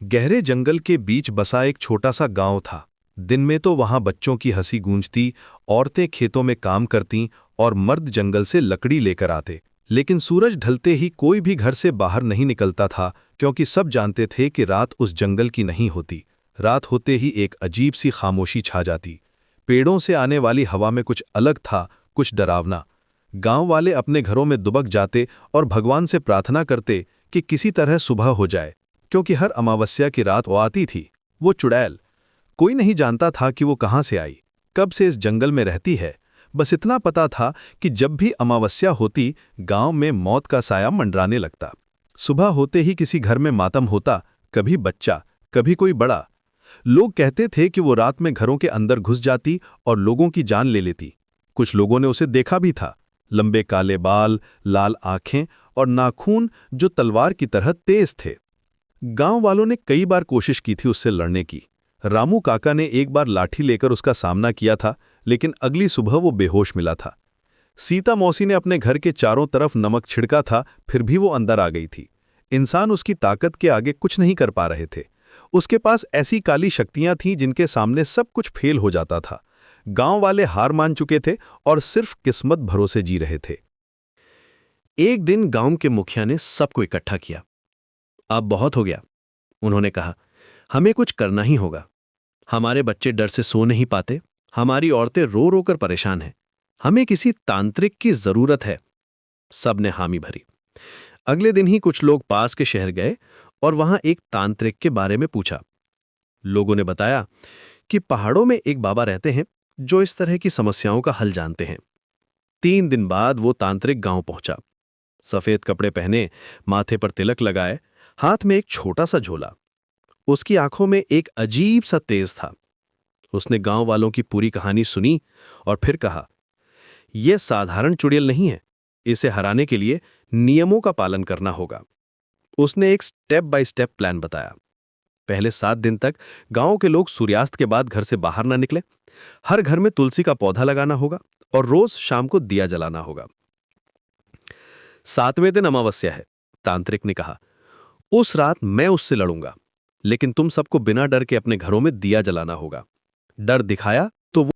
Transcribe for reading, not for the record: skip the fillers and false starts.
गहरे जंगल के बीच बसा एक छोटा सा गांव था। दिन में तो वहां बच्चों की हंसी गूंजती, औरतें खेतों में काम करतीं और मर्द जंगल से लकड़ी लेकर आते। लेकिन सूरज ढलते ही कोई भी घर से बाहर नहीं निकलता था, क्योंकि सब जानते थे कि रात उस जंगल की नहीं होती। रात होते ही एक अजीब सी खामोशी छा जाती। पेड़ों से आने वाली हवा में कुछ अलग था, कुछ डरावना। गांव वाले अपने घरों में दुबक जाते और भगवान से प्रार्थना करते कि किसी तरह सुबह हो जाए, क्योंकि हर अमावस्या की रात वो आती थी। वो चुड़ैल, कोई नहीं जानता था कि वो कहाँ से आई, कब से इस जंगल में रहती है। बस इतना पता था कि जब भी अमावस्या होती, गांव में मौत का साया मंडराने लगता। सुबह होते ही किसी घर में मातम होता, कभी बच्चा, कभी कोई बड़ा। लोग कहते थे कि वो रात में घरों के अंदर घुस जाती और लोगों की जान ले लेती। कुछ लोगों ने उसे देखा भी था, लंबे काले बाल, लाल आंखें और नाखून जो तलवार की तरह तेज थे। गांव वालों ने कई बार कोशिश की थी उससे लड़ने की। रामू काका ने एक बार लाठी लेकर उसका सामना किया था, लेकिन अगली सुबह वो बेहोश मिला था। सीता मौसी ने अपने घर के चारों तरफ नमक छिड़का था, फिर भी वो अंदर आ गई थी। इंसान उसकी ताकत के आगे कुछ नहीं कर पा रहे थे। उसके पास ऐसी काली शक्तियां थीं जिनके सामने सब कुछ फेल हो जाता था। गांव वाले हार मान चुके थे और सिर्फ किस्मत भरोसे जी रहे थे। एक दिन गांव के मुखिया ने सबको इकट्ठा किया। अब बहुत हो गया, उन्होंने कहा। हमें कुछ करना ही होगा। हमारे बच्चे डर से सो नहीं पाते, हमारी औरतें रो रो कर परेशान हैं। हमें किसी तांत्रिक की जरूरत है। सब ने हामी भरी। अगले दिन ही कुछ लोग पास के शहर गए और वहां एक तांत्रिक के बारे में पूछा। लोगों ने बताया कि पहाड़ों में एक बाबा रहते हैं जो इस तरह की समस्याओं का हल जानते हैं। 3 दिन बाद वो तांत्रिक गांव पहुंचा। सफेद कपड़े पहने, माथे पर तिलक लगाए, हाथ में एक छोटा सा झोला। उसकी आंखों में एक अजीब सा तेज था। उसने गांव वालों की पूरी कहानी सुनी और फिर कहा, यह साधारण चुड़ैल नहीं है, इसे हराने के लिए नियमों का पालन करना होगा। उसने एक स्टेप बाय स्टेप प्लान बताया। पहले 7 दिन तक गांव के लोग सूर्यास्त के बाद घर से बाहर ना निकले। हर घर में तुलसी का पौधा लगाना होगा और रोज शाम को दिया जलाना होगा। 7वें दिन अमावस्या है, तांत्रिक ने कहा। उस रात मैं उससे लड़ूंगा, लेकिन तुम सबको बिना डर के अपने घरों में दिया जलाना होगा। डर दिखाया